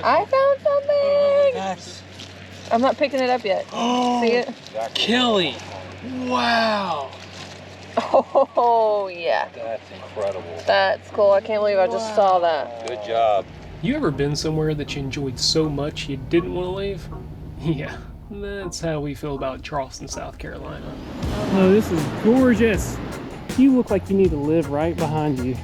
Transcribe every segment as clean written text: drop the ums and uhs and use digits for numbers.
I found something. I'm not picking it up yet. Oh, see it? Kelly. Wow. Oh, yeah. That's incredible. That's cool. I can't believe I just saw that. Good job. You ever been somewhere that you enjoyed so much you didn't want to leave? Yeah, that's how we feel about Charleston, South Carolina. Oh, this is gorgeous. You look like you need to live right behind you.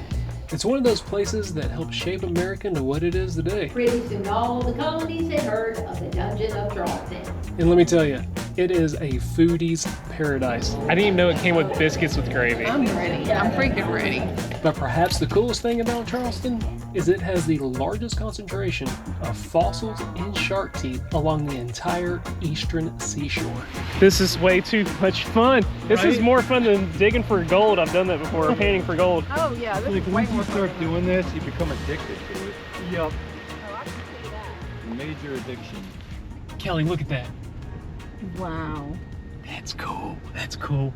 It's one of those places that helped shape America into what it is today. Pretty soon all the colonies had heard of the Dungeon of Charleston. And let me tell you, it is a foodie's paradise. I didn't even know it came with biscuits with gravy. I'm ready. I'm freaking ready. But perhaps the coolest thing about Charleston is it has the largest concentration of fossils and shark teeth along the entire eastern seashore. This is way too much fun. This is more fun than digging for gold. I've done that before, or painting for gold. Oh, yeah. This is way Once you more start fun. doing this, you become addicted to it. Yep. Oh, I can see that. Major addiction. Kelly, look at that. Wow. That's cool. That's cool.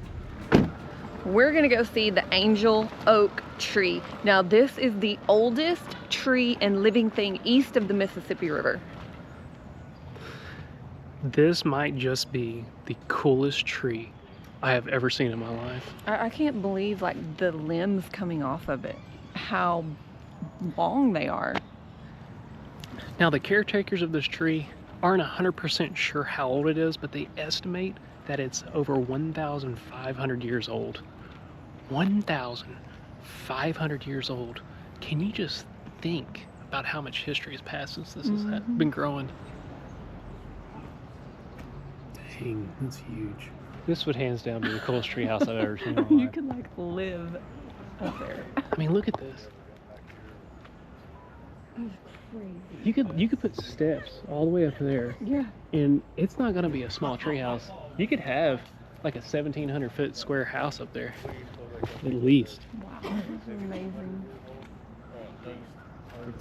We're gonna go see the angel oak tree. Now this is the oldest tree and living thing east of the Mississippi River. This might just be the coolest tree I have ever seen in my life. I can't believe like the limbs coming off of it, how long they are. Now the caretakers of this tree aren't 100% sure how old it is, but they estimate that it's over 1,500 years old. 1,500 years old. Can you just think about how much history has passed since this has been growing? Dang, that's huge. This would hands down be the coolest tree house I've ever seen in my You life. could like live up there. I mean, look at this. You could put steps all the way up there, Yeah. and it's not gonna be a small tree house. You could have like a 1,700-foot square house up there, at least. Wow, this is amazing.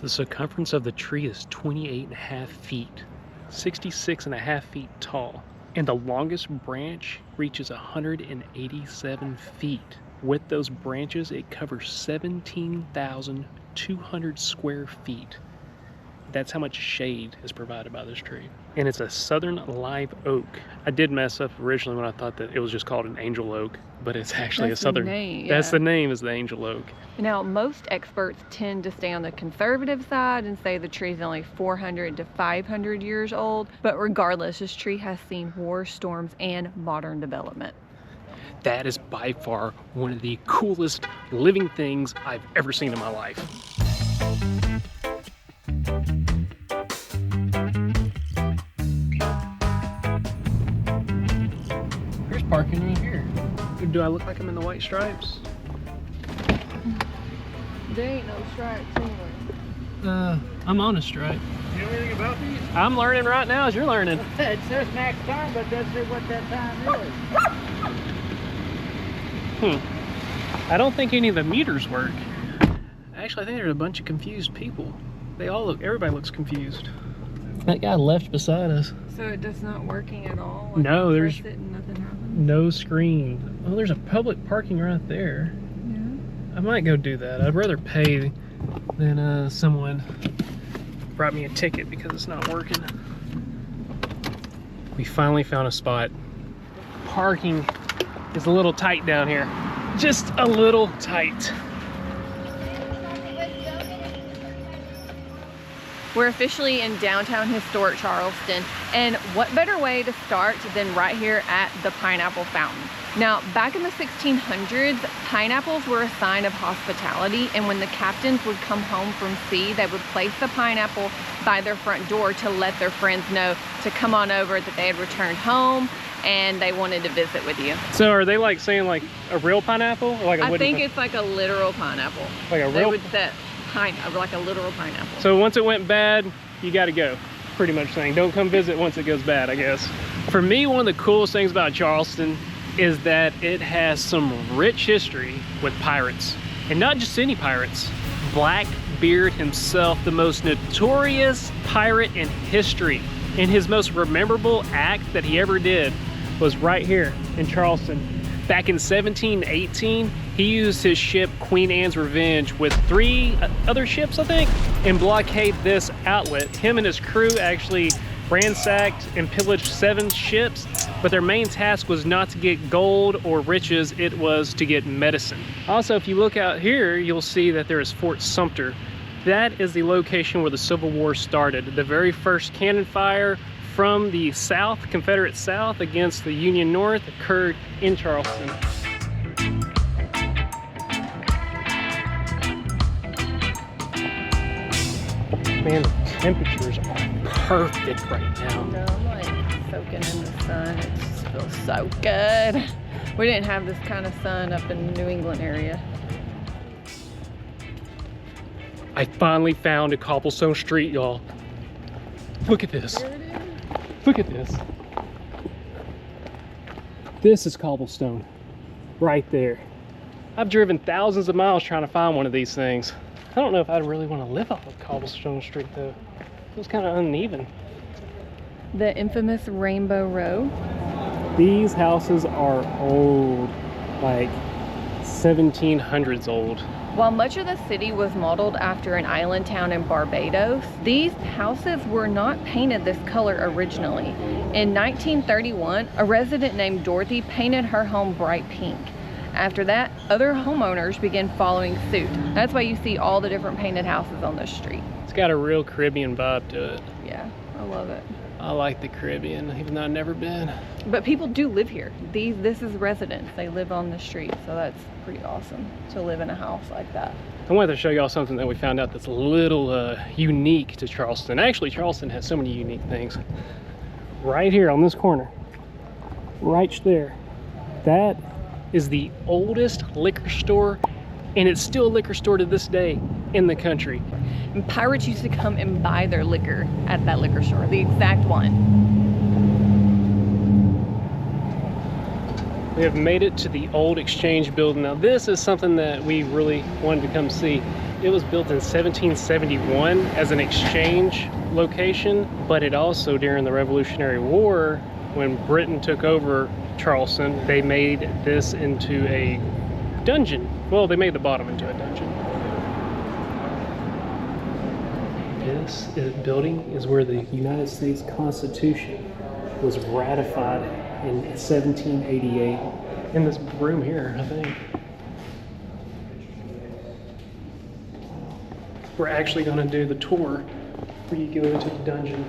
The circumference of the tree is 28.5 feet, 66.5 feet tall, and the longest branch reaches 187 feet. With those branches, it covers 17,200 square feet. That's how much shade is provided by this tree. And it's a southern live oak. I did mess up originally when I thought that it was just called an angel oak, but it's actually That's a southern. the name, That's yeah. the name, is the angel oak. Now, most experts tend to stay on the conservative side and say the tree is only 400 to 500 years old. But regardless, this tree has seen war, storms, and modern development. That is by far one of the coolest living things I've ever seen in my life. There's parking right here. Do I look like I'm in the white stripes? There ain't no stripes anywhere. I'm on a stripe. You know anything about these? I'm learning right now as you're learning. It says max time, but doesn't say what that time is. I don't think any of the meters work. Actually, I think there's a bunch of confused people. Everybody looks confused. That guy left beside us. So it does not working at all? No, you there's- press it and nothing happens? No screen. Oh, there's a public parking right there. Yeah. I might go do that. I'd rather pay than someone brought me a ticket because it's not working. We finally found a spot. Parking is a little tight down here. Just a little tight. We're officially in downtown historic Charleston, and what better way to start than right here at the Pineapple Fountain. Now, back in the 1600s, pineapples were a sign of hospitality, and when the captains would come home from sea, they would place the pineapple by their front door to let their friends know to come on over, that they had returned home and they wanted to visit with you. So are they like saying like a real pineapple or like a I wooden think it's like a literal pineapple. like a They real would set like a literal pineapple. So once it went bad, you got to go, pretty much saying. Don't come visit once it goes bad, I guess. For me, one of the coolest things about Charleston is that it has some rich history with pirates. And not just any pirates. Blackbeard himself, the most notorious pirate in history. And his most memorable act that he ever did was right here in Charleston. Back in 1718, he used his ship Queen Anne's Revenge with 3 other ships, I think, and blockade this outlet. Him and his crew actually ransacked and pillaged 7 ships, but their main task was not to get gold or riches, it was to get medicine. Also, if you look out here, you'll see that there is Fort Sumter. That is the location where the Civil War started. The very first cannon fire from the South, Confederate South, against the Union North occurred in Charleston. Man, the temperatures are perfect right now. No, I'm like soaking in the sun. It just feels so good. We didn't have this kind of sun up in the New England area. I finally found a cobblestone street, y'all. Look at this. There it is. Look at this. This is cobblestone right there. I've driven thousands of miles trying to find one of these things. I don't know if I'd really want to live off of cobblestone street though. It was kind of uneven. The infamous Rainbow Row. These houses are old, like 1700s old. While much of the city was modeled after an island town in Barbados, these houses were not painted this color originally. In 1931, a resident named Dorothy painted her home bright pink. After that, other homeowners began following suit. That's why you see all the different painted houses on the street. It's got a real Caribbean vibe to it. Yeah, I love it. I like the Caribbean, even though I've never been. But people do live here. This is residents. They live on the street, so that's pretty awesome to live in a house like that. I wanted to show y'all something that we found out that's a little unique to Charleston. Actually, Charleston has so many unique things. Right here on this corner, right there, that is the oldest liquor store, and it's still a liquor store to this day in the country. And pirates used to come and buy their liquor at that liquor store, the exact one. We have made it to the old exchange building. Now this is something that we really wanted to come see. It was built in 1771 as an exchange location, but it also during the Revolutionary War, when Britain took over Charleston, they made this into a dungeon. Well, they made the bottom into a dungeon. This building is where the United States Constitution was ratified in 1788. In this room here, I think. We're actually going to do the tour where you go into the dungeon.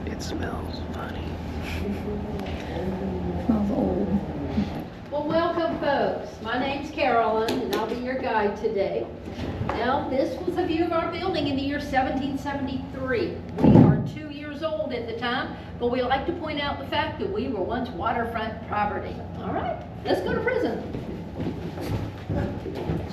It smells funny. Smells old. Well, welcome, folks. My name's Carolyn, and I'll be your guide today. Now, this was a view of our building in the year 1773. We are 2 years old at the time, but we like to point out the fact that we were once waterfront property. All right, let's go to prison.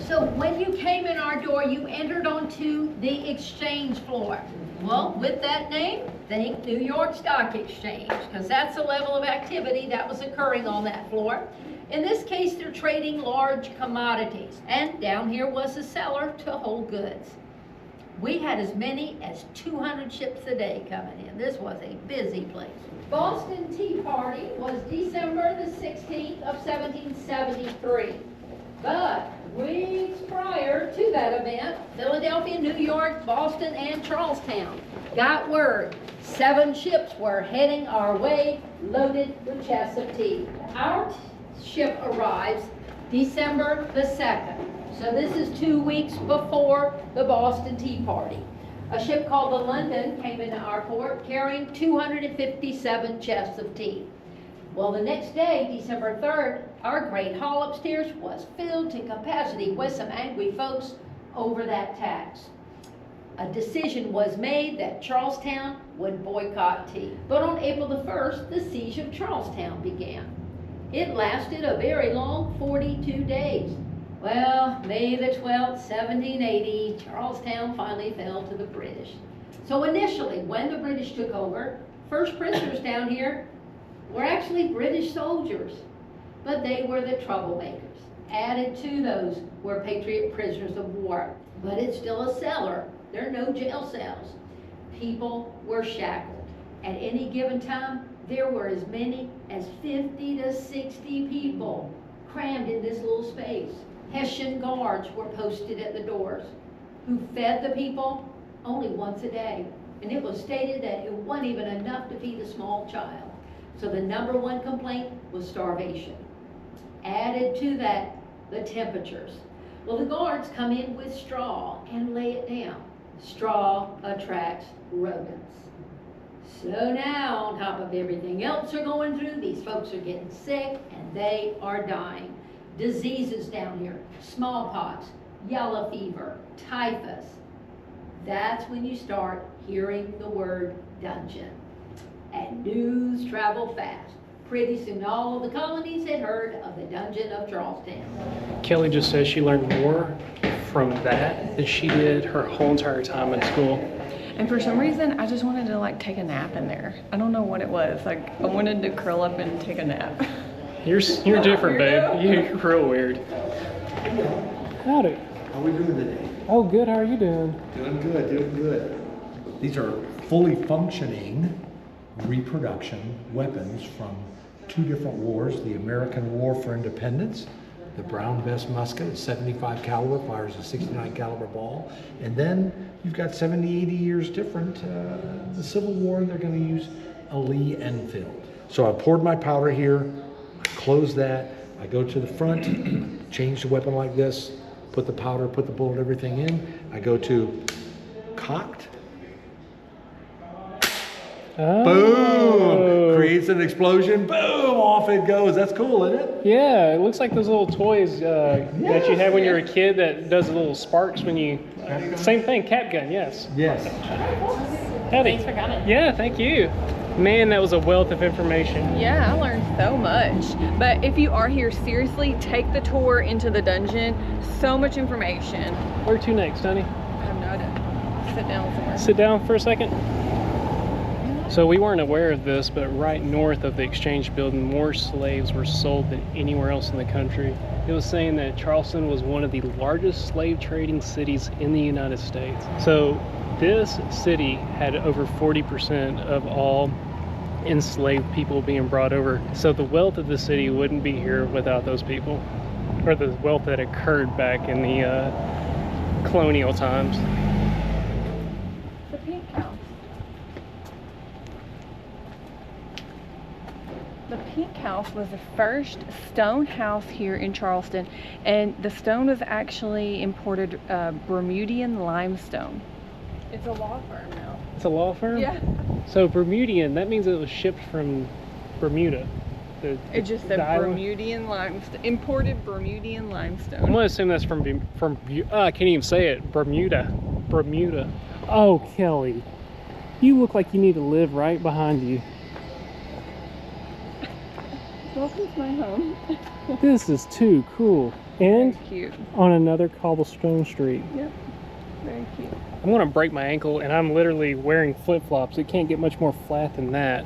So when you came in our door, you entered onto the exchange floor. Well, with that name, think New York Stock Exchange, because that's the level of activity that was occurring on that floor. In this case, they're trading large commodities. And down here was the cellar to hold goods. We had as many as 200 ships a day coming in. This was a busy place. Boston Tea Party was December the 16th of 1773. But weeks prior to that event, Philadelphia, New York, Boston, and Charlestown got word 7 ships were heading our way loaded with chests of tea. Our ship arrives December the 2nd. So this is 2 weeks before the Boston Tea Party. A ship called the London came into our port carrying 257 chests of tea. Well, the next day, December 3rd, our great hall upstairs was filled to capacity with some angry folks over that tax. A decision was made that Charlestown would boycott tea. But on April the 1st, the siege of Charlestown began. It lasted a very long 42 days. Well, May the 12th, 1780, Charlestown finally fell to the British. So initially, when the British took over, first prisoners down here were actually British soldiers, but they were the troublemakers. Added to those were patriot prisoners of war. But it's still a cellar. There are no jail cells. People were shackled. At any given time, there were as many as 50 to 60 people crammed in this little space. Hessian guards were posted at the doors, who fed the people only once a day. And it was stated that it wasn't even enough to feed a small child. So the #1 complaint was starvation. Added to that, the temperatures. Well, the guards come in with straw and lay it down. Straw attracts rodents. So now, on top of everything else they're going through, these folks are getting sick and they are dying. Diseases down here, smallpox, yellow fever, typhus. That's when you start hearing the word dungeon. And news traveled fast. Pretty soon all of the colonies had heard of the dungeon of Charleston. Kelly just says she learned more from that than she did her whole entire time in school. And for some reason, I just wanted to like take a nap in there. I don't know what it was. Like I wanted to curl up and take a nap. You're different, babe. You're real weird. Howdy. How are we doing today? Oh, good. How are you doing? Doing good, doing good. These are fully functioning reproduction weapons from 2 different wars. The American War for Independence, the Brown Bess musket, a 75 caliber, fires a 69 caliber ball. And then you've got 70, 80 years different. The Civil War, they're going to use a Lee Enfield. So I poured my powder here, I close that, I go to the front, change the weapon like this, put the powder, put the bullet, everything in. I go to cocked. Oh. Boom! Creates an explosion. Boom! Off it goes. That's cool, isn't it? Yeah, it looks like those little toys that you had when you were a kid that does the little sparks when you... Same thing, cap gun, yes. Yes. Howdy. Thanks for coming. Yeah, thank you. Man, that was a wealth of information. Yeah, I learned so much. But if you are here, seriously, take the tour into the dungeon. So much information. Where to next, honey? I have no idea. Sit down somewhere. Sit down for a second. So we weren't aware of this, but right north of the exchange building, more slaves were sold than anywhere else in the country. It was saying that Charleston was one of the largest slave trading cities in the United States. So this city had over 40% of all enslaved people being brought over. So the wealth of the city wouldn't be here without those people, or the wealth that occurred back in the colonial times. The pink house. The pink house was the first stone house here in Charleston, and the stone was actually imported Bermudian limestone. It's a law firm now. It's a law firm? Yeah. So Bermudian, that means it was shipped from Bermuda. It just said island? Bermudian limestone, imported Bermudian limestone. I'm gonna assume that's from I can't even say it. Bermuda. Oh, Kelly, you look like you need to live right behind you. Welcome to my home. This is too cool. And Very cute. on another cobblestone street. Yep. Very cute. I'm gonna break my ankle and I'm literally wearing flip-flops. It can't get much more flat than that.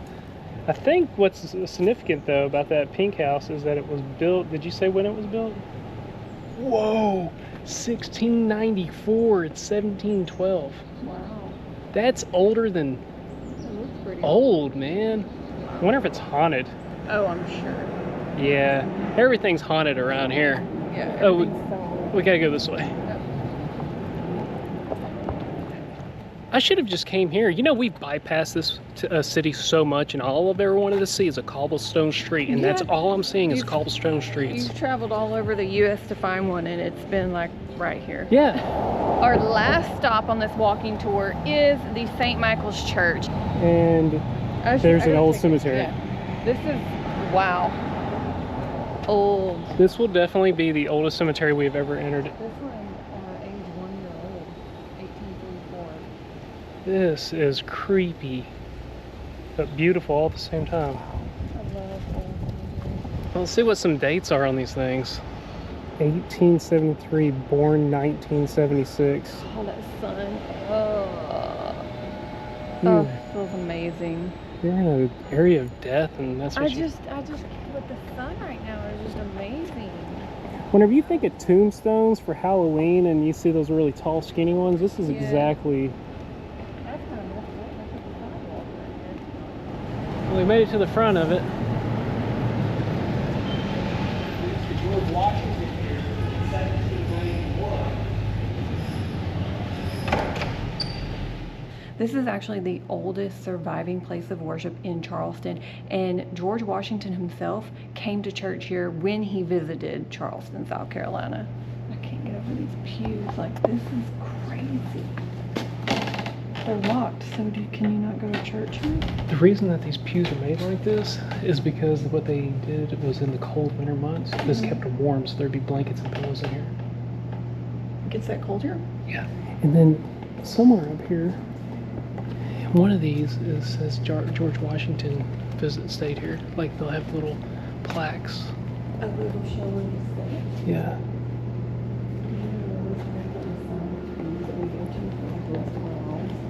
I think what's significant though about that pink house is that it was built, did you say when it was built? Whoa, 1694, it's 1712. Wow. That's older than That looks pretty old, man. I wonder if it's haunted. Oh, I'm sure. Yeah, everything's haunted around here. Yeah. Oh, everything's so we gotta go this way. I should have just came here. You know, we've bypassed this city so much, and all I've ever wanted to see is a cobblestone street, and that's all I'm seeing is cobblestone streets. You've traveled all over the U.S. to find one, and it's been like right here. Yeah. Our last stop on this walking tour is the St. Michael's Church. And there's an old cemetery. Yeah. This is, wow, old. This will definitely be the oldest cemetery we've ever entered. This one, age 1 year old, 1834. This is creepy, but beautiful all at the same time. I love old cemeteries. Let's see what some dates are on these things. 1873, born 1976. Oh, that sun. Oh, it feels amazing. You're in an area of death, and that's what I just, with the sun right now is just amazing. Whenever you think of tombstones for Halloween and you see those really tall, skinny ones, this is exactly... That's kind of messed up. That's like a sidewalk right We made it to the front of it. This is actually the oldest surviving place of worship in Charleston, and George Washington himself came to church here when he visited Charleston, South Carolina. I can't get over these pews. Like, this is crazy. They're locked, so can you not go to church here? The reason that these pews are made like this is because what they did was in the cold winter months, this kept them warm, so there'd be blankets and pillows in here. It gets that cold here? Yeah. And then somewhere up here, one of these says George Washington stayed here. Like, they'll have little plaques. A little showing his stay. Yeah.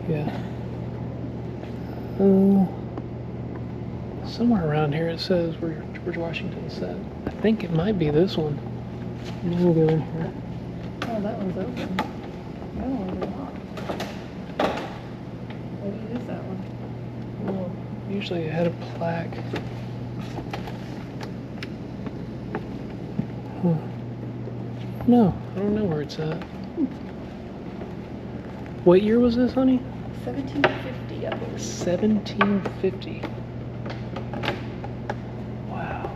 Yeah. Somewhere around here it says where George Washington sat. I think it might be this one. We'll go in here. Oh, that one's open. That one's locked. Maybe it is that one. Well, usually it had a plaque. Huh. No, I don't know where it's at. What year was this, honey? 1750, I believe. 1750. Wow.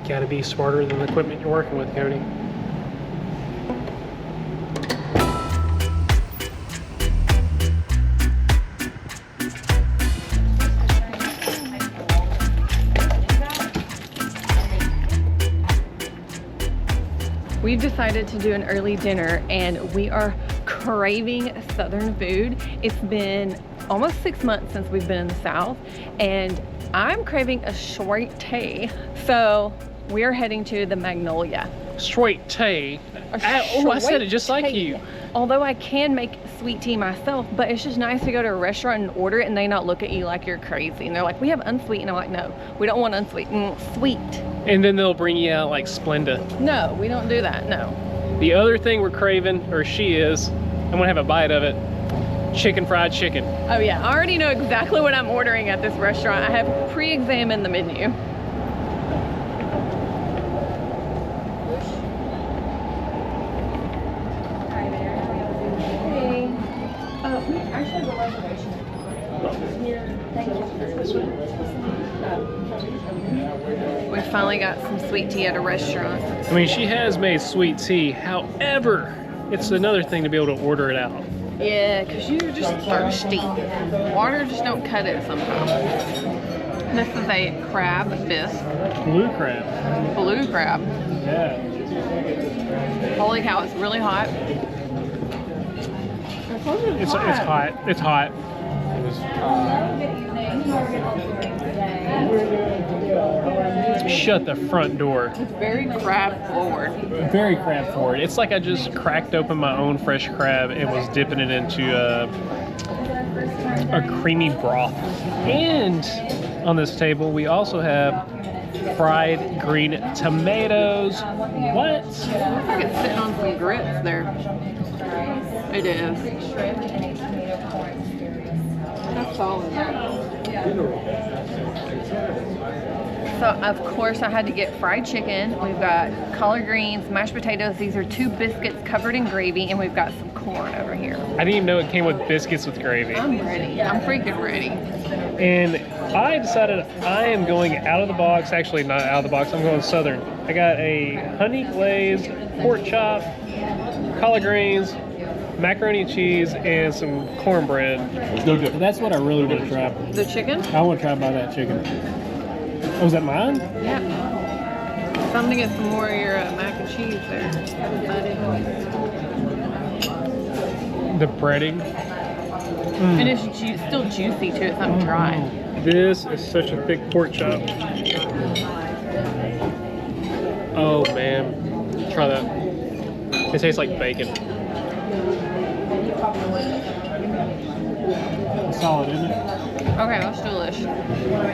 Gotta be smarter than the equipment you're working with, Cody. We've decided to do an early dinner and we are craving Southern food. It's been almost 6 months since we've been in the South and I'm craving a sweet tea. So we are heading to the Magnolia. Sweet tea. I said it just like you. Although I can make sweet tea myself, but it's just nice to go to a restaurant and order it and they not look at you like you're crazy. And they're like, we have unsweet. And I'm like, no, we don't want unsweet. Sweet. And then they'll bring you out like Splenda. No, we don't do that, no. The other thing we're craving, or she is, I'm gonna have a bite of it, fried chicken. Oh yeah, I already know exactly what I'm ordering at this restaurant. I have pre-examined the menu. We actually have a reservation. Thank you. We finally got some sweet tea at a restaurant. I mean, she has made sweet tea. However, it's another thing to be able to order it out. Yeah, because you're just thirsty. Water just don't cut it sometimes. This is a crab bisque. Blue crab. Blue crab. Yeah. Holy cow, it's really hot. It's hot. It's hot. Shut the front door. It's very crab forward. Very crab forward. It's like I just cracked open my own fresh crab and was dipping it into a creamy broth. And on this table, we also have fried green tomatoes. What? Looks like it's sitting on some grits there. It is. That's solid. So of course I had to get fried chicken. We've got collard greens, mashed potatoes. These are 2 biscuits covered in gravy, and we've got some corn over here. I didn't even know it came with biscuits with gravy. I'm ready. I'm freaking ready. And I decided I am going out of the box. Actually, not out of the box. I'm going Southern. I got a honey glazed pork chop, collard greens, macaroni and cheese, and some cornbread. That's what I really want to try. The chicken? I want to try by that chicken. Oh, is that mine? Yeah. So I'm gonna get some more of your mac and cheese there. The breading. And it's still juicy too. It's not dry. This is such a thick pork chop. Oh man, try that. It tastes like bacon. It's solid, isn't it? Okay, that's delicious.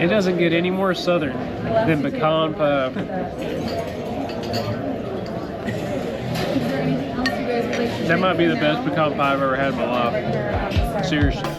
It doesn't get any more southern than pecan pie. That might be the best pecan pie I've ever had in my life. Seriously.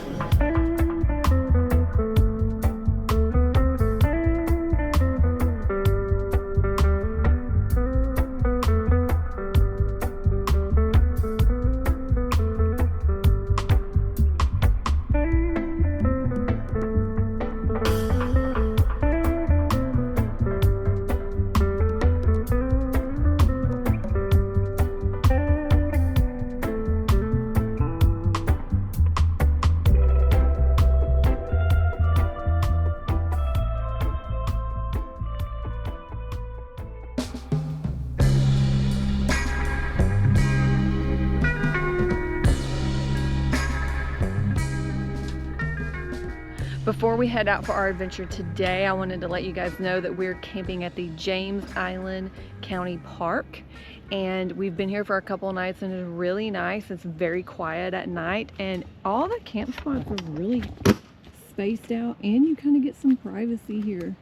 Before we head out for our adventure today, I wanted to let you guys know that we're camping at the James Island County Park. And we've been here for a couple of nights and it's really nice. It's very quiet at night and all the camp spots are really spaced out and you kind of get some privacy here.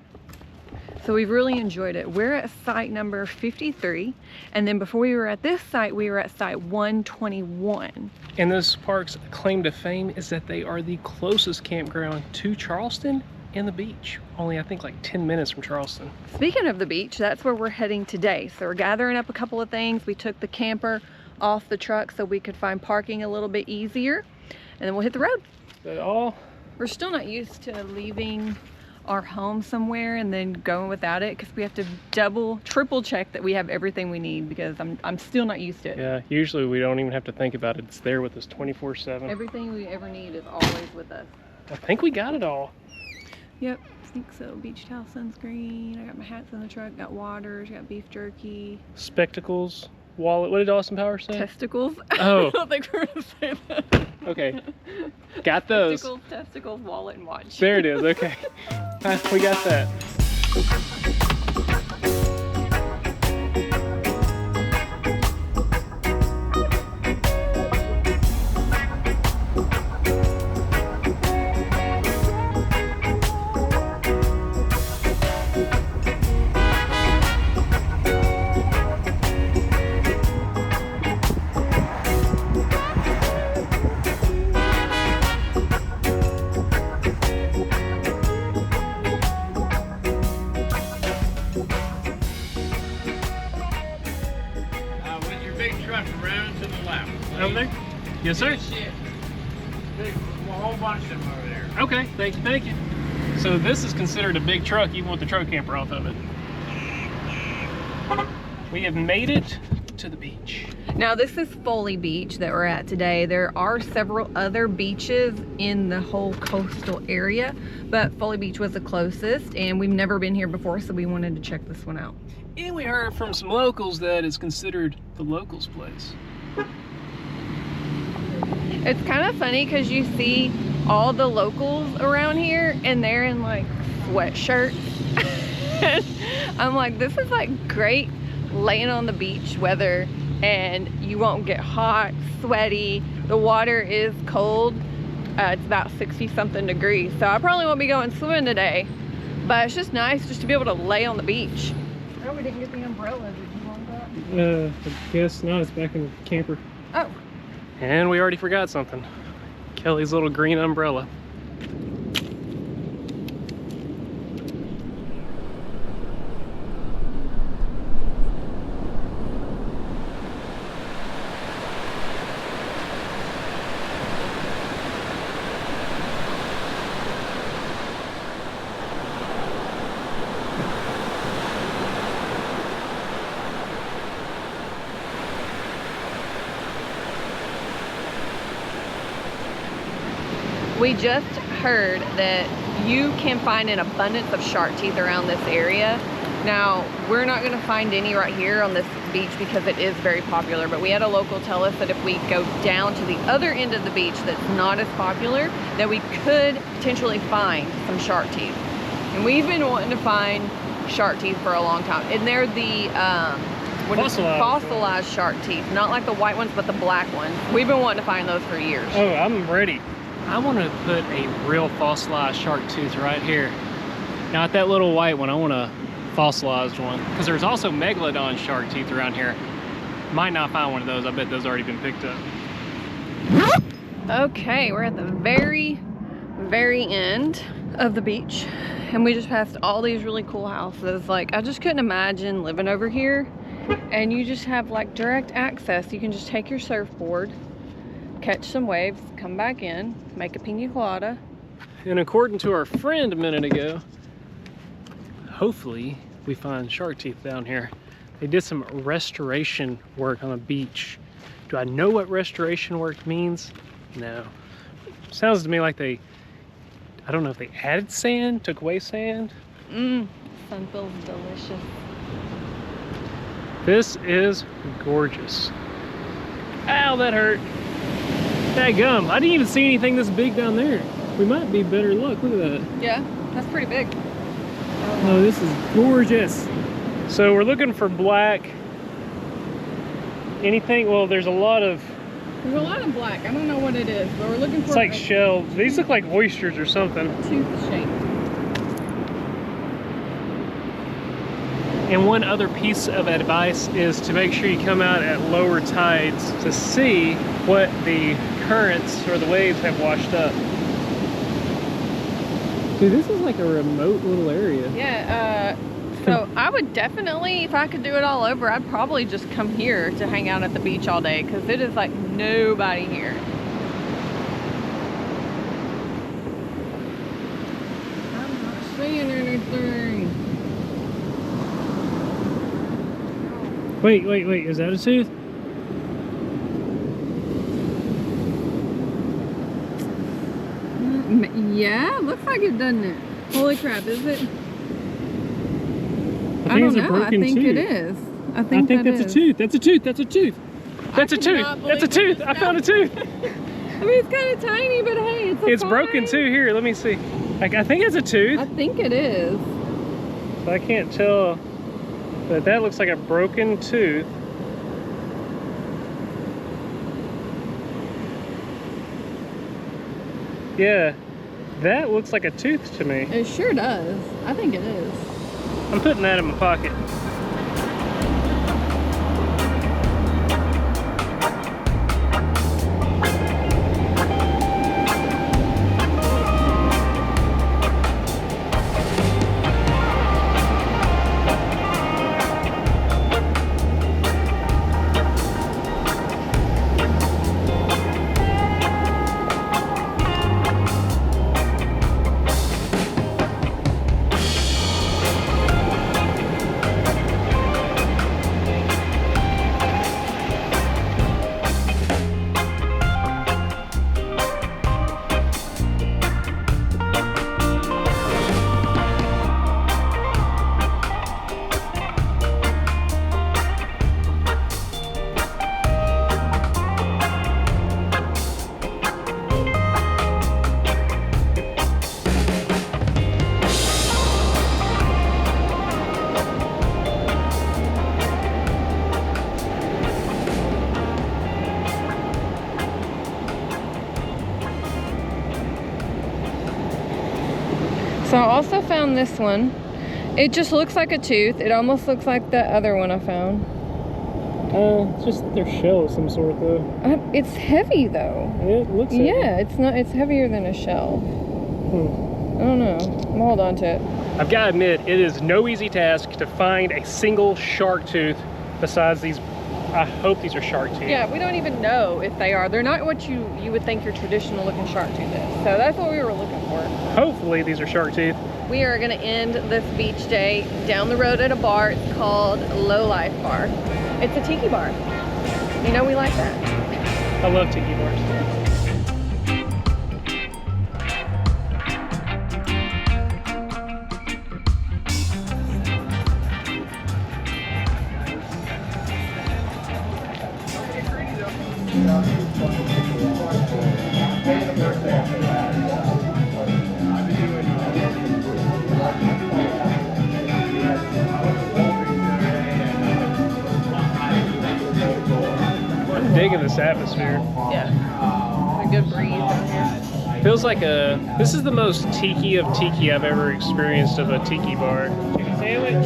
So we've really enjoyed it. We're at site number 53. And then before we were at this site, we were at site 121. And this park's claim to fame is that they are the closest campground to Charleston and the beach. Only, I think, like 10 minutes from Charleston. Speaking of the beach, that's where we're heading today. So we're gathering up a couple of things. We took the camper off the truck so we could find parking a little bit easier. And then we'll hit the road. Is that all? We're still not used to leaving our home somewhere and then going without it because we have to triple check that we have everything we need because I'm still not used to it. Yeah, usually we don't even have to think about it. It's there with us 24/7. Everything we ever need is always with us. I think we got it all. Yep, I think so. Beach towel, sunscreen, I got my hats in the truck, got waters, got beef jerky. Spectacles, wallet. What did Austin Power say? Testicles. Oh. I don't think we're gonna say that. Okay, got those. Testicles, wallet, and watch. There it is, okay. We got that. Over there? Yes, sir. Big, a whole bunch of them over there. Okay, thank you, thank you. So this is considered a big truck, even with the truck camper off of it. We have made it to the beach. Now this is Folly Beach that we're at today. There are several other beaches in the whole coastal area, but Folly Beach was the closest and we've never been here before, so we wanted to check this one out. And we heard from some locals that it's considered the locals' place. It's kind of funny because you see all the locals around here and they're in like sweatshirts. I'm like, this is like great laying on the beach weather and you won't get hot, sweaty. The water is cold. It's about 60 something degrees. So I probably won't be going swimming today, but it's just nice just to be able to lay on the beach. Oh, we didn't get the umbrella. Did you want that? I guess not. It's back in the camper. Oh. And we already forgot something. Kelly's little green umbrella. We just heard that you can find an abundance of shark teeth around this area. Now, we're not gonna find any right here on this beach because it is very popular, but we had a local tell us that if we go down to the other end of the beach that's not as popular, that we could potentially find some shark teeth. And we've been wanting to find shark teeth for a long time. And they're the fossilized shark teeth, not like the white ones, but the black ones. We've been wanting to find those for years. Oh, I'm ready. I want to put a real fossilized shark tooth right here. Not that little white one, I want a fossilized one. Because there's also Megalodon shark teeth around here. Might not find one of those, I bet those already been picked up. Okay, we're at the very end of the beach. And we just passed all these really cool houses. Like, I just couldn't imagine living over here. And you just have like direct access. You can just take your surfboard, catch some waves, come back in, make a pina colada. And according to our friend a minute ago, hopefully we find shark teeth down here. They did some restoration work on the beach. Do I know what restoration work means? No. Sounds to me like I don't know if they added sand, took away sand. Sun feels delicious. This is gorgeous. Ow, that hurt. Dadgum, I didn't even see anything this big down there. we might be better luck. Look at that. Yeah, that's pretty big. Oh, this is gorgeous. So we're looking for black. Anything? Well, there's a lot of black. I don't know what it is, but we're looking for it's like shells. These look like oysters or something. tooth shape. And one other piece of advice is to make sure you come out at lower tides to see what the currents or the waves have washed up. Dude, this is like a remote little area. Yeah, so I would definitely, if I could do it all over, I'd probably just come here to hang out at the beach all day because it is like nobody here. I'm not seeing anything. Wait, is that a tooth? Yeah, looks like it, doesn't it? Holy crap, is it? I don't know. I think it is. I think that's a tooth. That's a tooth. That's a tooth. That's a tooth. That's a tooth. I found a tooth. I mean, it's kind of tiny, but hey, It's broken too. Here, let me see. Like, I think it's a tooth. I think it is. So I can't tell, but that looks like a broken tooth. Yeah, that looks like a tooth to me. It sure does. I think it is. I'm putting that in my pocket. So I also found this one. It just looks like a tooth. It almost looks like the other one I found. It's just their shell of some sort though. It's heavy though. It looks heavy. Yeah, it's not. It's heavier than a shell. I don't know. I'm hold on to it. I've got to admit, it is no easy task to find a single shark tooth besides these. I hope these are shark teeth. Yeah, we don't even know if they are. They're not what you would think your traditional looking shark tooth is. So that's what we were looking for. Hopefully these are shark teeth. We are going to end this beach day down the road at a bar. It's called Low Life Bar. It's a tiki bar. You know we like that. I love tiki bars. I'm digging this atmosphere. Yeah. A good breeze down here. Feels like this is the most tiki of tiki I've ever experienced of a tiki bar. Chicken sandwich.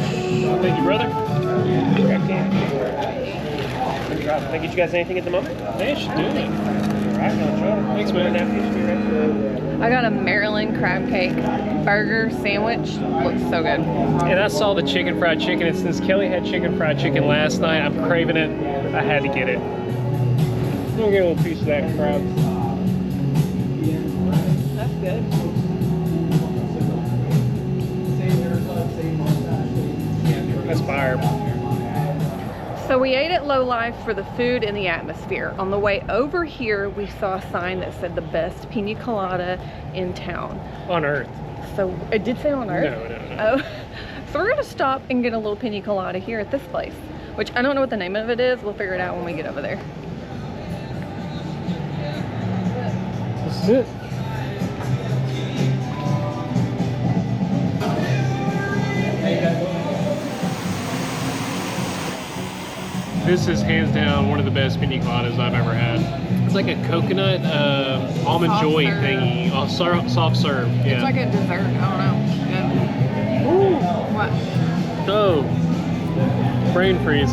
Thank you, brother. Grab can. Can I get you guys anything at the moment? Yeah, should do it. Alright, thanks, man. I got a Maryland crab cake burger sandwich. Looks so good. And I saw the chicken fried chicken, and since Kelly had chicken fried chicken last night, I'm craving it. I had to get it. I'm gonna get a little piece of that crab. That's good. That's fire. So we ate at Low Life for the food and the atmosphere. On the way over here, we saw a sign that said the best pina colada in town. On Earth. So it did say on Earth? No. Oh, so we're gonna stop and get a little pina colada here at this place, which I don't know what the name of it is. We'll figure it out when we get over there. This is it. This is hands down one of the best pina coladas I've ever had. It's like a coconut almond Soft joy serve. thingy. Oh, soft serve. Yeah. It's like a dessert. I don't know. Yeah. What? Oh, brain freeze.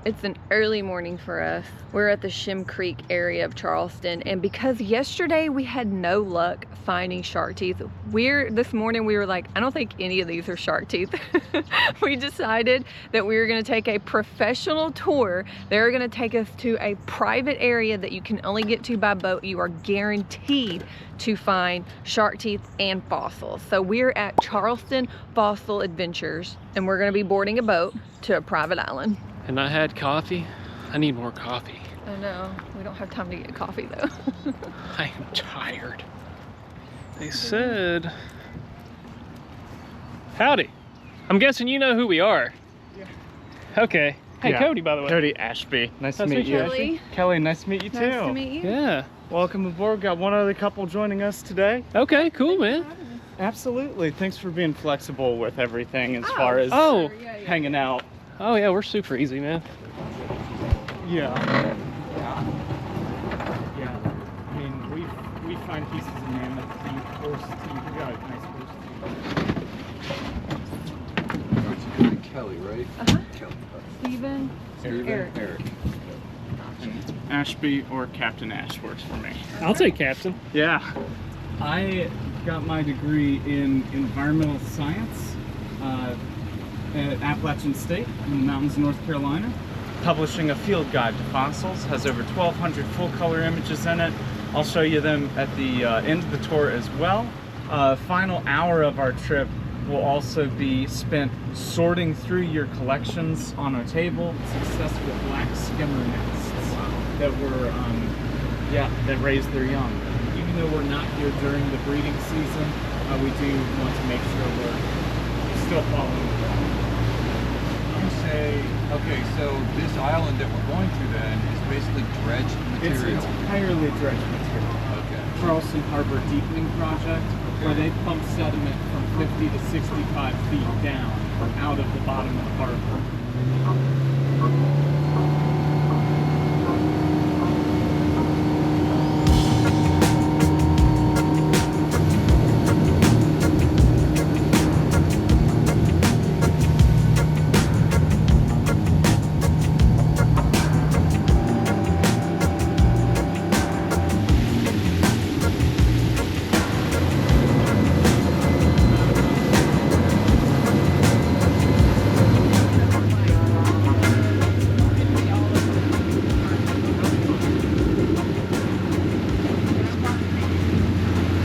It's an early morning for us. We're at the Shem Creek area of Charleston, and because yesterday we had no luck finding shark teeth, this morning we were like, I don't think any of these are shark teeth. We decided that we were gonna take a professional tour. They're gonna take us to a private area that you can only get to by boat. You are guaranteed to find shark teeth and fossils. So we're at Charleston Fossil Adventures, and we're gonna be boarding a boat to a private island. And I had coffee. I need more coffee. I know, we don't have time to get coffee though. I am tired. They said... Howdy. I'm guessing you know who we are. Yeah. Okay. Hey, Yeah. Cody, by the way. Cody Ashby. Nice to Nice to meet meet you. you. Kelly. Kelly, nice to meet you too. Nice to meet you. Yeah. Welcome aboard. Got one other couple joining us today. Okay, cool, man. Absolutely. Thanks for being flexible with everything as Oh, far as Oh. Yeah, yeah. hanging out. Oh, yeah, we're super easy, man. Yeah. I mean, we find pieces of mammoth teeth, horse teeth. We got a nice horse teeth. Kelly, right? Uh-huh. Kelly. Steven. Eric. Ashby or Captain Ash works for me. I'll take captain. Yeah. I got my degree in environmental science at Appalachian State in the mountains of North Carolina. Publishing a field guide to fossils, has over 1,200 full color images in it. I'll show you them at the end of the tour as well. Final hour of our trip will also be spent sorting through your collections on our table. Successful black skimmer nests that were, that raise their young. Even though we're not here during the breeding season, we do want to make sure we're still following the law. You say, okay, so this island that we're going to then is basically dredged material. It's entirely dredged material. Okay. Charleston Harbor Deepening Project, where they pump sediment from 50 to 65 feet down out of the bottom of the harbor.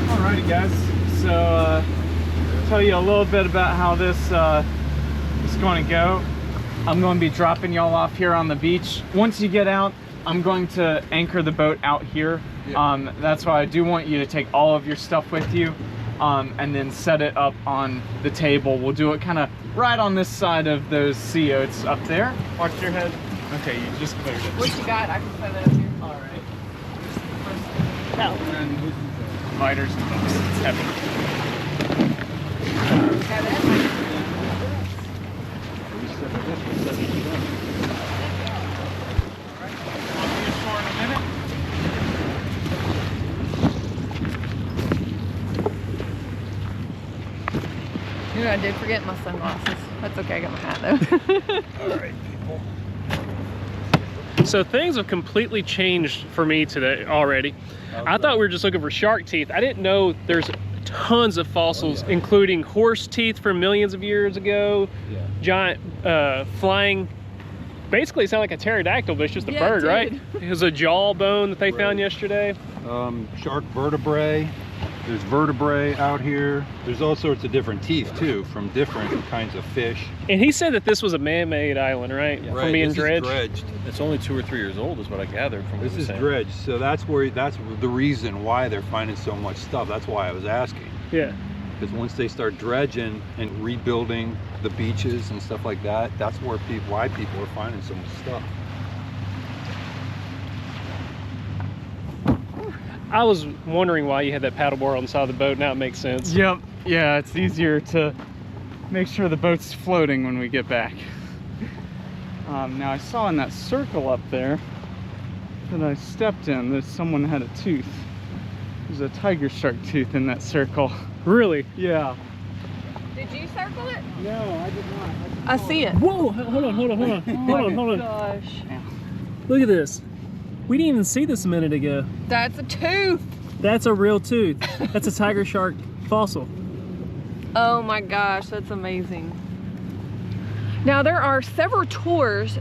Alrighty guys, so tell you a little bit about how this is going to go. I'm going to be dropping y'all off here on the beach. Once you get out, I'm going to anchor the boat out here. Yeah. That's why I do want you to take all of your stuff with you and then set it up on the table. We'll do it kind of right on this side of those sea oats up there. Watch your head. Okay, you just cleared it. What you got? I can set that up here. All right. And spiders and bugs. It's heavy. Got that? I'll be ashore in a minute. You know, I did forget my sunglasses. That's okay, I got my hat though. All right, people. So things have completely changed for me today already. I thought we were just looking for shark teeth. I didn't know there's tons of fossils, including horse teeth from millions of years ago, giant flying, basically it sounded like a pterodactyl, but it's just a Yeah, it bird, right? did. It was a jawbone that they found yesterday. Shark vertebrae. There's vertebrae out here. There's all sorts of different teeth too, from different kinds of fish. And he said that this was a man-made island, right? Right, From being this is dredged. dredged. It's only 2 or 3 years old is what I gathered from what This you is saying. dredged, so that's the reason why they're finding so much stuff. That's why I was asking. Yeah. Because once they start dredging and rebuilding the beaches and stuff like that, that's why people are finding so much stuff. I was wondering why you had that paddleboard on the side of the boat. Now it makes sense. Yep. Yeah, it's easier to make sure the boat's floating when we get back. Now I saw in that circle up there that I stepped in that someone had a tooth. There's a tiger shark tooth in that circle. Really? Yeah. Did you circle it? No, I did not. I see it. Whoa! Hold on, hold on, hold on. Hold on. Gosh. Look at this. We didn't even see this a minute ago. That's a tooth. That's a real tooth. That's a tiger shark fossil. Oh my gosh, that's amazing. Now there are several tours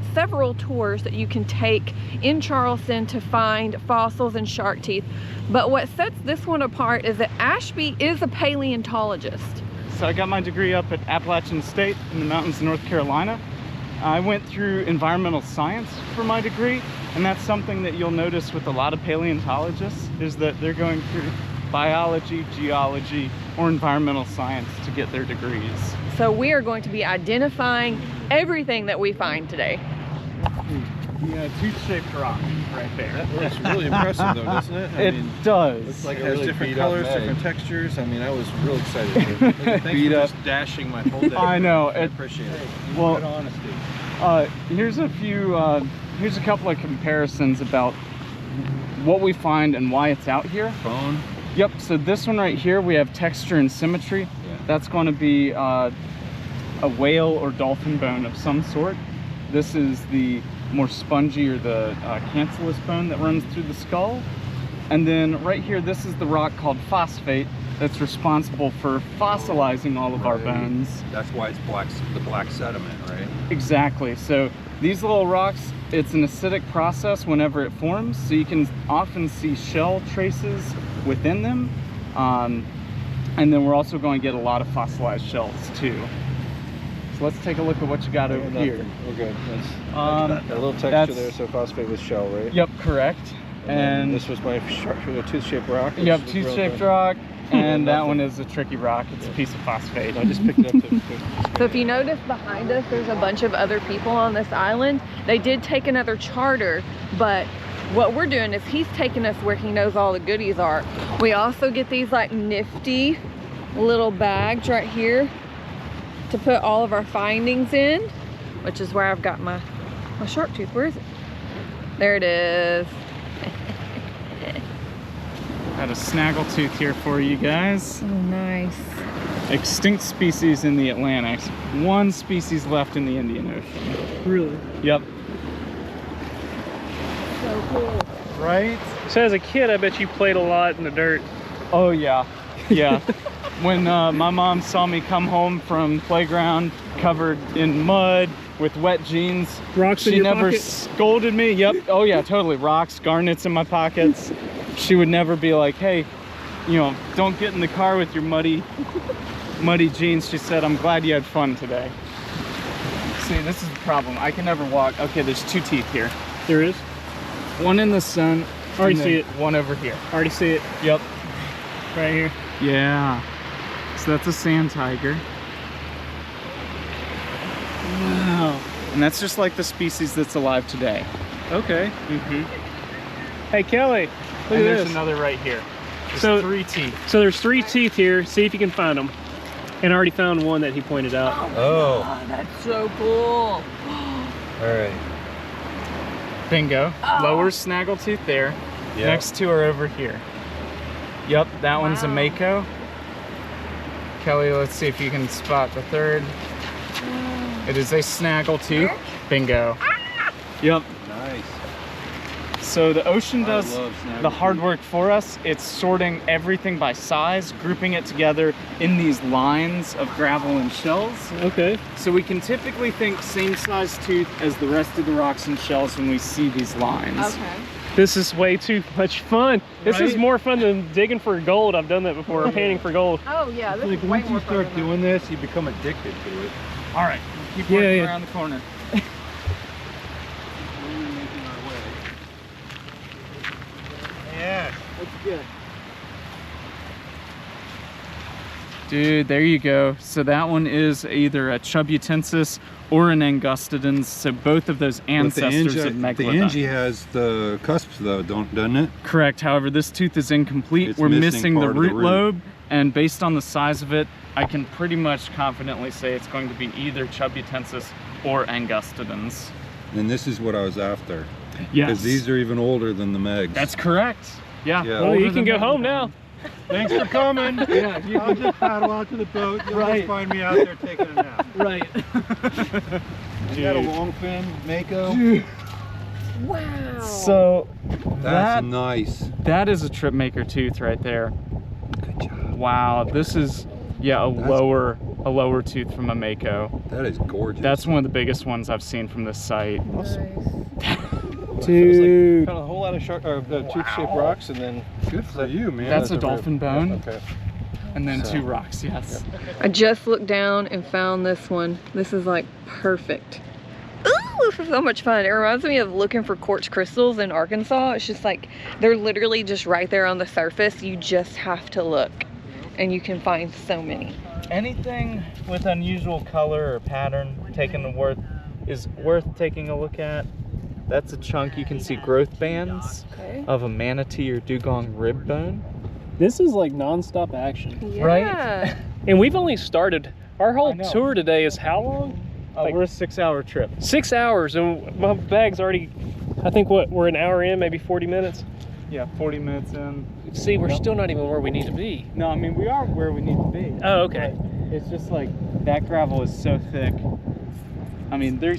that you can take in Charleston to find fossils and shark teeth. But what sets this one apart is that Ashby is a paleontologist. So I got my degree up at Appalachian State in the mountains of North Carolina. I went through environmental science for my degree, and that's something that you'll notice with a lot of paleontologists is that they're going through biology, geology, or environmental science to get their degrees. So we are going to be identifying everything that we find today. Yeah, tooth-shaped rock right there. That looks really impressive though, doesn't it? It does. Looks like it It has really different beat up colors, May. different textures. I mean, I was real excited. Thanks Beat for up. just dashing my whole day. I know. I appreciate it. Well, Good honesty. here's a couple of comparisons about what we find and why it's out here. Bone. Yep, so this one right here, we have texture and symmetry. Yeah. That's going to be a whale or dolphin bone of some sort. This is the more spongy or the cancellous bone that runs through the skull. And then right here, this is the rock called phosphate that's responsible for fossilizing all of our bones. That's why it's the black sediment, right? Exactly. So these little rocks, it's an acidic process whenever it forms, so you can often see shell traces within them. And then we're also going to get a lot of fossilized shells too. So let's take a look at what you got over here. We're good. A little texture that's- there, so phosphate with shell, right? Yep, correct. And this was my tooth-shaped rock. which Yep, is real tooth-shaped good. rock, and that one is a tricky rock. It's a piece of phosphate. I just picked it up to So if you notice behind us, there's a bunch of other people on this island. They did take another charter, but what we're doing is he's taking us where he knows all the goodies are. We also get these like nifty little bags right here to put all of our findings in, which is where I've got my shark tooth. Where is it? There it is. Got a snaggle tooth here for you guys. Oh, nice. Extinct species in the Atlantic. One species left in the Indian Ocean. Really? Yep. So cool. Right? So as a kid, I bet you played a lot in the dirt. Oh yeah, yeah. When my mom saw me come home from playground covered in mud with wet jeans, Rocks in she your never pocket? scolded me. Yep. Oh yeah, totally. Rocks, garnets in my pockets. She would never be like, hey, you know, don't get in the car with your muddy jeans. She said, I'm glad you had fun today. See, this is the problem. I can never walk. Okay, there's two teeth here. There is. One in the sun. Already and see then it. One over here. Already see it Yep. right here. Yeah. So that's a sand tiger. Wow. And that's just like the species that's alive today. Okay. Mm-hmm. Hey Kelly, look And at there's this. another right here. There's So- 3 teeth. So there's 3 teeth here. See if you can find them. And I already found one that he pointed out. Oh, Oh, that's so cool. all right. Bingo. Lower snaggle tooth there. Yeah. Next 2 are over here. Yep, that one's a Wow. mako. Kelly, let's see if you can spot the 3rd. It is a snaggle tooth. Bingo. Yep. Nice. So the ocean does love snaggle the hard teeth. work for us. It's sorting everything by size, grouping it together in these lines of gravel and shells. Okay. So we can typically think same size tooth as the rest of the rocks and shells when we see these lines. Okay. This is way too much fun. This is Right? more fun than digging for gold. I've done that before, or painting for gold. Oh yeah, this Like is way once you more fun start than that. doing this, you become addicted to it. All right, keep Yeah, working yeah. around the corner. Yeah, that's good. Dude, there you go. So that one is either a Chubutensis or an Angustidens. So both of those ancestors of The Megalodon. Angie has the cusps though, doesn't it? Correct. However, this tooth is incomplete. It's We're missing missing the part of the root root. lobe, and based on the size of it, I can pretty much confidently say it's going to be either Chubutensis or Angustidens. And this is what I was after. Yes. Because these are even older than the Megs. That's correct. Yeah. Yeah. Well, older you can than go Megalodon. home now. Thanks for coming. Yeah, you I'll just paddle out to the boat. You'll Right. just find me out there taking a nap. Right. You got a long fin, Mako? Wow. So That's nice. that is a trip maker tooth right there. Good job. Wow, this is a lower tooth from a Mako. That is gorgeous. That's one of the biggest ones I've seen from this site. Dude. Found a whole lot of tooth-shaped rocks, and then good for you, man. That's a dolphin bone, okay. and then 2 rocks. Yes. I just looked down and found this one. This is like perfect. Ooh, this is so much fun. It reminds me of looking for quartz crystals in Arkansas. It's just like, they're literally just right there on the surface. You just have to look and you can find so many. Anything with unusual color or pattern is worth taking a look at. That's a chunk. You can see growth bands Okay. of a manatee or dugong rib bone. This is like non-stop action. Yeah. Right? And we've only started. Our I whole know. tour today is how long? Like- We're a 6-hour trip. 6 hours, and my bag's already, I think we're an hour in, maybe 40 minutes. Yeah, 40 minutes in. See, we're still not even where we need to be. No, I mean, we are where we need to be. Oh, okay. But it's just like, that gravel is so thick. I mean, there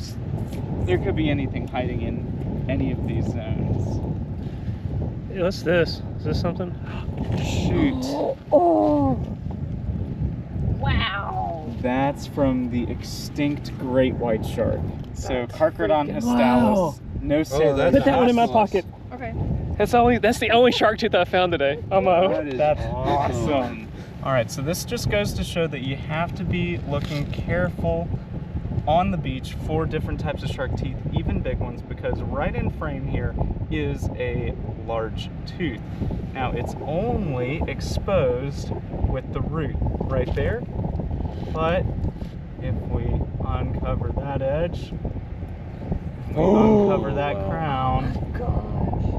could be anything hiding in any of these zones. Hey, what's this? Is this something? Shoot. Oh. Wow. That's from the extinct great white shark. So That's Carcharodon freaking- histalis. Wow. No Oh, that's Put that one in my awesome. pocket. Okay. That's the only shark tooth I found today on my own. That is That's awesome. awesome. All right, so this just goes to show that you have to be looking careful on the beach for different types of shark teeth, even big ones, because right in frame here is a large tooth. Now it's only exposed with the root right there, but if we uncover that edge, uncover that crown,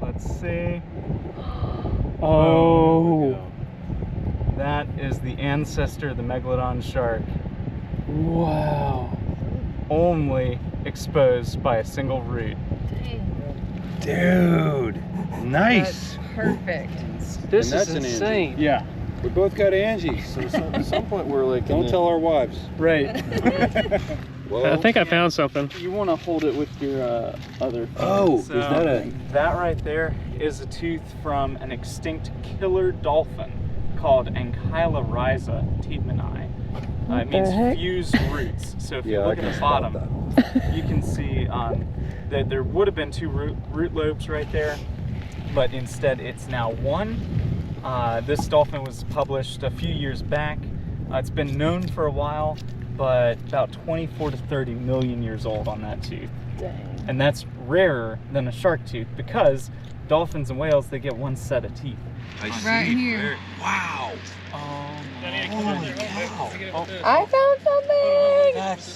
let's see. Oh. That is the ancestor of the Megalodon shark, Wow. only exposed by a single root. Dude, nice. That's perfect. This And that's is an Angie. insane. Yeah, We both got Angies. So at some point we're like, Don't tell our wives. right. Well, I think I found something. You want to hold it with your other. Oh, So, is that a? that right there is a tooth from an extinct killer dolphin called Ankyla rhiza tiedemani. It means heck? fused roots. So if you Yeah, I look can at the spot bottom, that. you can see that there would have been 2 root lobes right there, but instead it's now 1. This dolphin was published a few years back. It's been known for a while, but about 24 to 30 million years old on that tooth. Dang. And that's rarer than a shark tooth because dolphins and whales, they get 1 set of teeth. I see. Right here. Wow. I found something.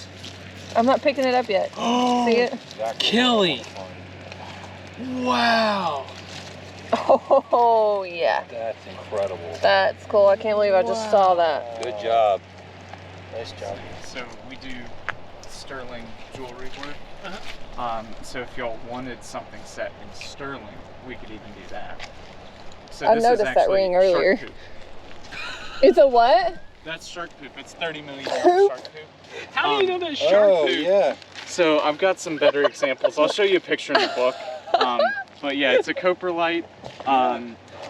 I'm not picking it up yet. See it? Kelly. Wow. Oh yeah. That's incredible. That's cool. I can't believe I just saw that. Good job. Nice job. So we do sterling jewelry work. So if y'all wanted something set in sterling, we could even do that. So I this noticed is that actually ring shark earlier. poop. It's a what? That's shark poop. It's 30 million Poop? shark poop. How do you know that's shark Oh poop? yeah. So I've got some better examples. I'll show you a picture in the book. But yeah, it's a coprolite.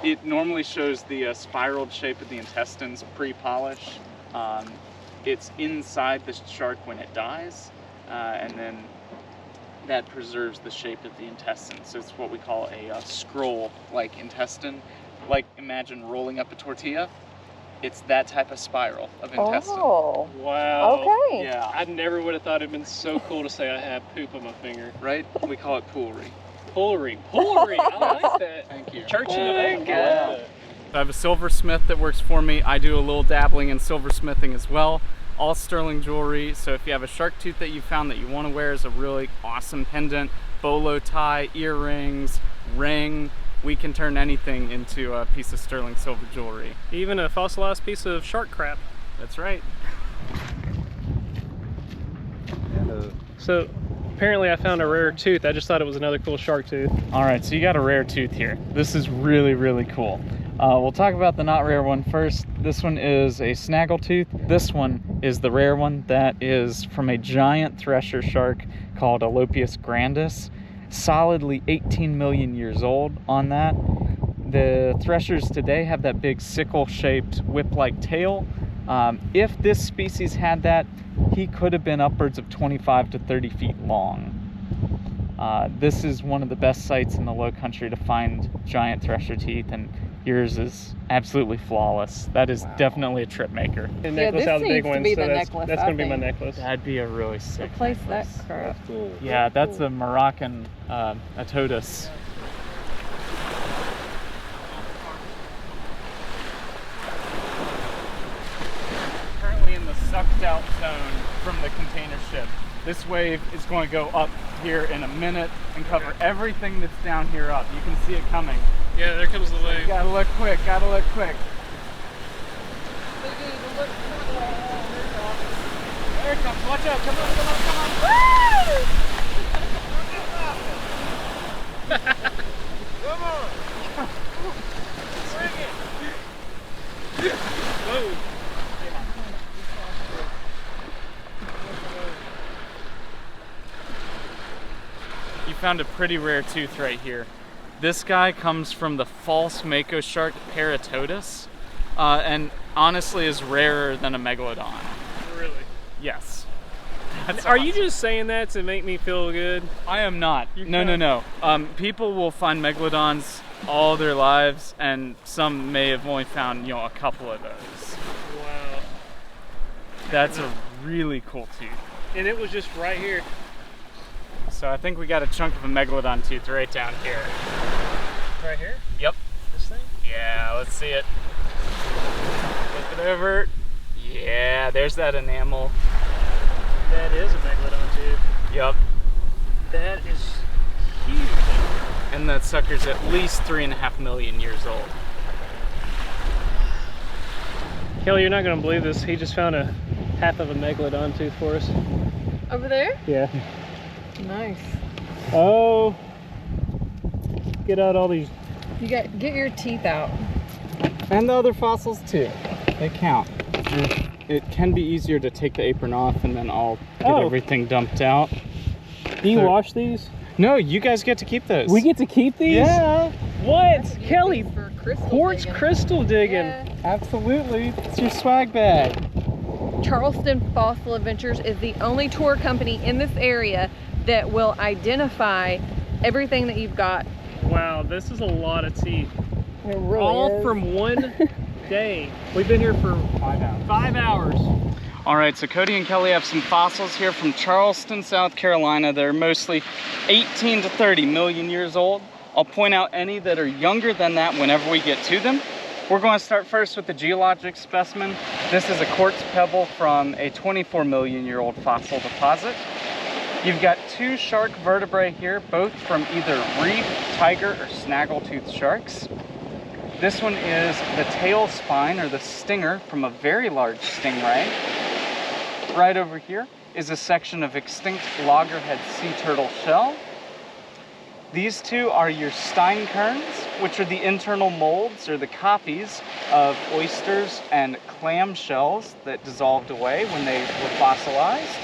It normally shows the spiraled shape of the intestines pre-polish. It's inside the shark when it dies, and then that preserves the shape of the intestine. So it's what we call a scroll-like intestine. Like, imagine rolling up a tortilla. It's that type of spiral of intestine. Oh, Wow. okay. Yeah, I never would have thought it'd been so cool to say I have poop on my finger. right? We call it poolery. Poolery. Poolery. I like that. Thank you. Church in the Very back. good. I like that. I have a silversmith that works for me. I do a little dabbling in silversmithing as well. All sterling jewelry. So if you have a shark tooth that you found that you want to wear as a really awesome pendant, bolo tie, earrings, ring, we can turn anything into a piece of sterling silver jewelry. Even a fossilized piece of shark crap. That's right. And So apparently I found a rare tooth. I just thought it was another cool shark tooth. All right, so you got a rare tooth here. This is really, really cool. We'll talk about the not rare one first. This one is a snaggletooth. This one is the rare one that is from a giant thresher shark called Alopius grandis. Solidly 18 million years old on that. The threshers today have that big sickle-shaped whip-like tail. If this species had that, he could have been upwards of 25 to 30 feet long. This is one of the best sites in the Lowcountry to find giant thresher teeth, and yours is absolutely flawless. That is definitely a trip maker. The Yeah, necklace this out of the big needs to one, be so the that's, necklace, that's I gonna be my think. necklace. That'd be a really sick Replace that necklace. crap. Yeah, that's a Moroccan Atotus. Currently in the sucked out zone from the container ship. This wave is going to go up here in a minute and cover everything that's down here up. You can see it coming. Yeah, there comes the wave. Gotta look quick, gotta look quick. There it comes, watch out, come on, come on, come on. Come on! Bring it! Whoa! You found a pretty rare tooth right here. This guy comes from the false mako shark Paratotus, and honestly is rarer than a megalodon. Really? Yes. That's Are you awesome. just saying that to make me feel good? I am not. You're No, no, not. no. People will find megalodons all their lives, and some may have only found, a couple of those. Wow. That's a really cool tooth. And it was just right here. So I think we got a chunk of a megalodon tooth right down here. Right here? Yep. This thing? Yeah, let's see it. Flip it over. Yeah, there's that enamel. That is a megalodon tooth. Yep. That is huge. And that sucker's at least 3.5 million years old. Kelly, you're not gonna believe this. He just found a half of a megalodon tooth for us. Over there? Yeah. Nice. Oh. Get out all these. You get your teeth out. And the other fossils too. They count. It can be easier to take the apron off and then I'll get Oh. everything dumped out. Do you So- wash these? No, you guys get to keep those. We get to keep these? Yeah, What? That's Kelly, good for crystal quartz digging. crystal digging. Yeah. absolutely. It's your swag bag. Charleston Fossil Adventures is the only tour company in this area that will identify everything that you've got. Wow, this is a lot of teeth. It really All is. from one day. We've been here for 5 hours. All right, so Cody and Kelly have some fossils here from Charleston, South Carolina. They're mostly 18 to 30 million years old. I'll point out any that are younger than that whenever we get to them. We're going to start first with the geologic specimen. This is a quartz pebble from a 24 million year old fossil deposit. You've got two shark vertebrae here, both from either reef, tiger, or snaggletooth sharks. This one is the tail spine, or the stinger, from a very large stingray. Right over here is a section of extinct loggerhead sea turtle shell. These two are your steinkerns, which are the internal molds, or the copies, of oysters and clam shells that dissolved away when they were fossilized.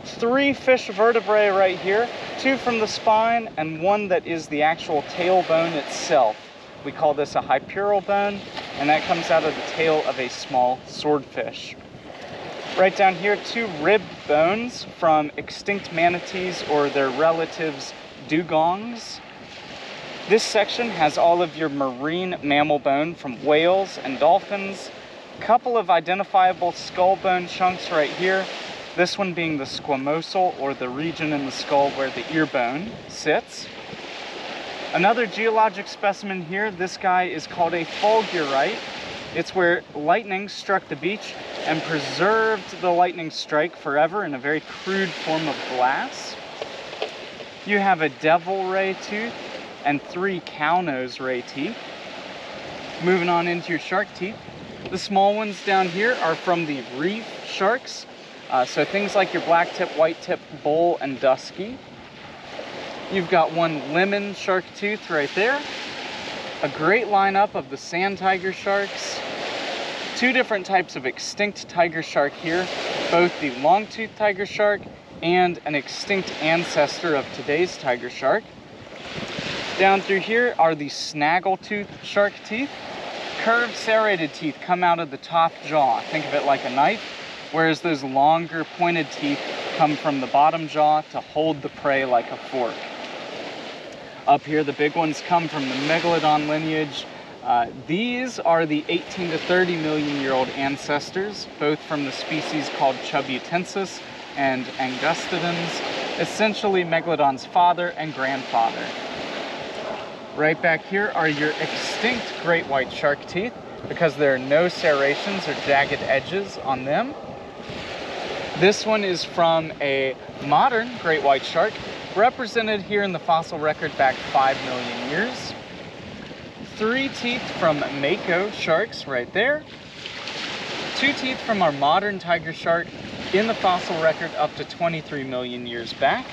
Three fish vertebrae right here, two from the spine and one that is the actual tailbone itself. We call this a hyperal bone, and that comes out of the tail of a small swordfish. Right down here, 2 rib bones from extinct manatees or their relatives, dugongs. This section has all of your marine mammal bone from whales and dolphins. Couple of identifiable skull bone chunks right here. This one being the squamosal, or the region in the skull where the ear bone sits. Another geologic specimen here, this guy is called a fulgurite. It's where lightning struck the beach and preserved the lightning strike forever in a very crude form of glass. You have a devil ray tooth and 3 cow nose ray teeth. Moving on into your shark teeth. The small ones down here are from the reef sharks. So things like your black tip, white tip, bull, and dusky. You've got 1 lemon shark tooth right there. A great lineup of the sand tiger sharks. 2 different types of extinct tiger shark here, both the long-toothed tiger shark and an extinct ancestor of today's tiger shark. Down through here are the snaggle-tooth shark teeth. Curved serrated teeth come out of the top jaw. Think of it like a knife, whereas those longer pointed teeth come from the bottom jaw to hold the prey like a fork. Up here, the big ones come from the megalodon lineage. These are the 18 to 30 million year old ancestors, both from the species called Chubutensis and Angustidens, essentially megalodon's father and grandfather. Right back here are your extinct great white shark teeth, because there are no serrations or jagged edges on them. This one is from a modern great white shark, represented here in the fossil record back 5 million years. 3 teeth from mako sharks right there. 2 teeth from our modern tiger shark in the fossil record up to 23 million years back.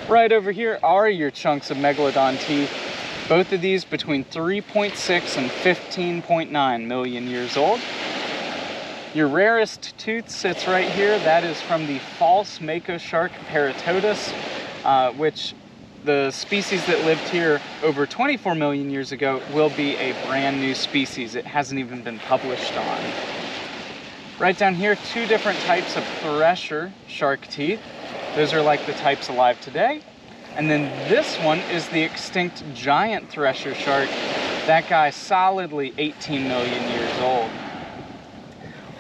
Right over here are your chunks of megalodon teeth, both of these between 3.6 and 15.9 million years old. Your rarest tooth sits right here. That is from the false mako shark Paratodus, which the species that lived here over 24 million years ago will be a brand new species. It hasn't even been published on. Right down here, 2 different types of thresher shark teeth. Those are like the types alive today. And then this one is the extinct giant thresher shark. That guy solidly 18 million years old.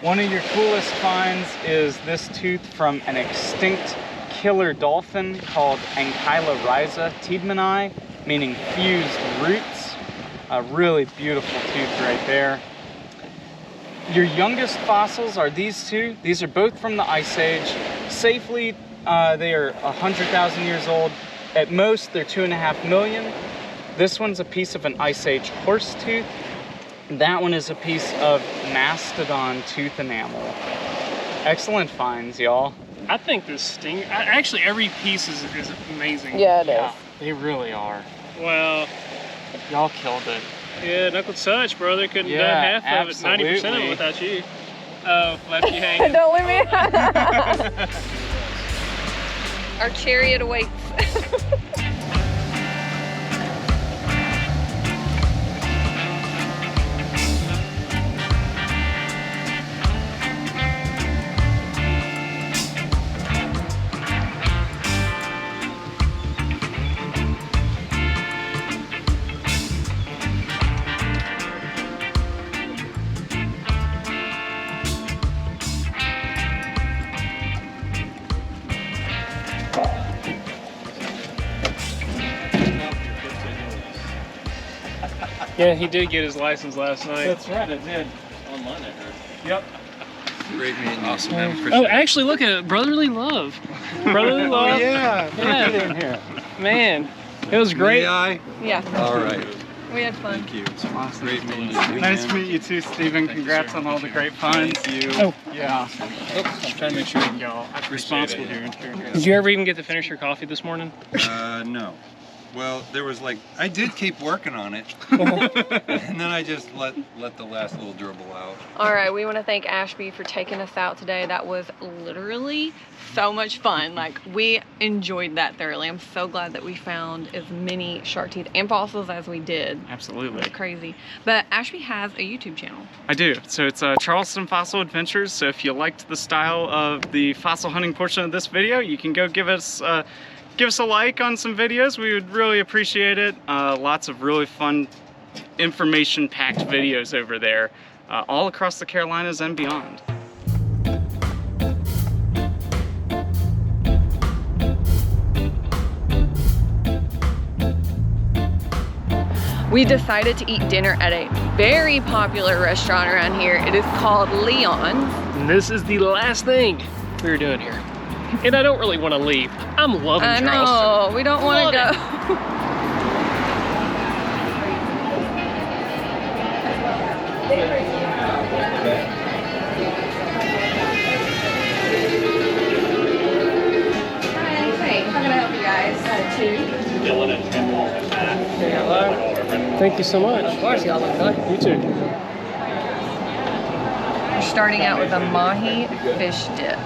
One of your coolest finds is this tooth from an extinct killer dolphin called Ankylorhiza tiedemanni, meaning fused roots. A really beautiful tooth right there. Your youngest fossils are these 2. These are both from the Ice Age. Safely, they are 100,000 years old. At most, they're 2.5 million. This one's a piece of an Ice Age horse tooth. That one is a piece of mastodon tooth enamel. Excellent finds, y'all. I think the sting, actually every piece is amazing. Yeah, it is. They really are. Well, Y'all killed it. yeah, knuckle such, brother. Couldn't have Yeah, done half of it, 90% of absolutely. it without you. Oh, left you hanging. Don't leave me. Our chariot awaits. Yeah, he did get his license last night. That's right, it did. Online, I heard. Yep. Great meeting you. Awesome, man. Oh, actually, look at it. Brotherly love. Brotherly love. Yeah. Yeah. In here. Man, it was great. May I? Yeah, All right. we had fun. Thank you. It's Awesome. great meeting you. Nice to meet you too, Stephen. Congrats on all the great finds. Thank you. Oh. Yeah. I'm trying to make sure Y'all, I'm responsible here. Did you ever even get to finish your coffee this morning? No. Well, there was like, I did keep working on it. And then I just let the last little dribble out. All right, we want to thank Ashby for taking us out today. That was literally so much fun. Like, we enjoyed that thoroughly. I'm so glad that we found as many shark teeth and fossils as we did. Absolutely. It was crazy. But Ashby has a YouTube channel. I do. So it's Charleston Fossil Adventures. So if you liked the style of the fossil hunting portion of this video, you can go give us a like on some videos. We would really appreciate it. Lots of really fun, information-packed videos over there, all across the Carolinas and beyond. We decided to eat dinner at a very popular restaurant around here. It is called Leon's. And this is the last thing we're doing here. And I don't really want to leave. I'm loving Charleston. I know, we don't want to go. Hey, how can I help you guys? Two. Thank you so much. Of course, y'all look good. You too. We're starting out with a mahi fish dip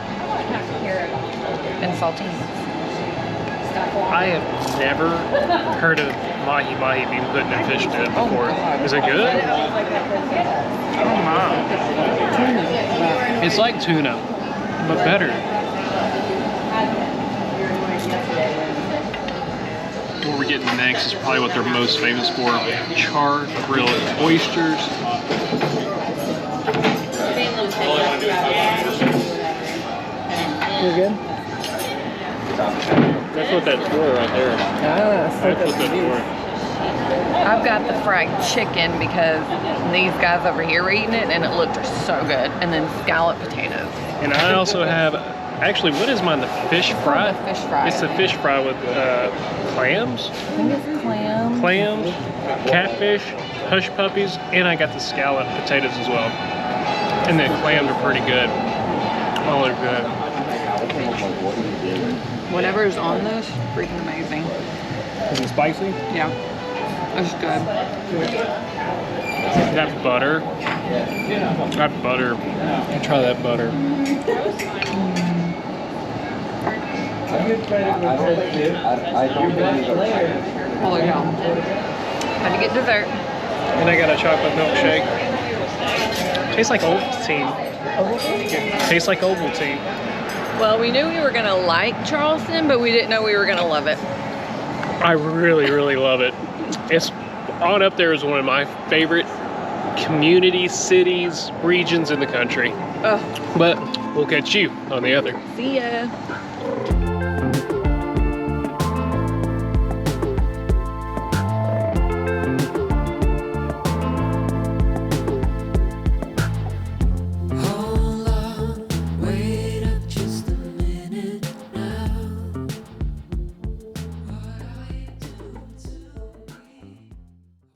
and saltines. I have never heard of mahi being put in a fish dip before. Is it good? Oh my. It's like tuna, but better. What we're getting next is probably what they're most famous for. Charred grilled oysters. You're good? That's what that's for right there. Ah, That's what that's for. I've got the fried chicken because these guys over here were eating it and it looked so good. And then scalloped potatoes. And I also have, actually, what is mine? The fish fry? The fish fry. It's the fish fry with clams. I think it's clam. Clams, catfish, hush puppies, and I got the scalloped potatoes as well. And the clams are pretty good. Oh, they're good. Whatever is on this, freaking amazing. Is it spicy? Yeah, it's good. That butter. That butter. Try that butter. Holy cow. Had to get dessert. And I got a chocolate milkshake. Tastes like Ovaltine. Tastes like Ovaltine. Well, we knew we were gonna like Charleston, but we didn't know we were gonna love it. I really, really love it. It's on up there as one of my favorite communities, cities, regions in the country. Ugh. But we'll catch you on the other. See ya.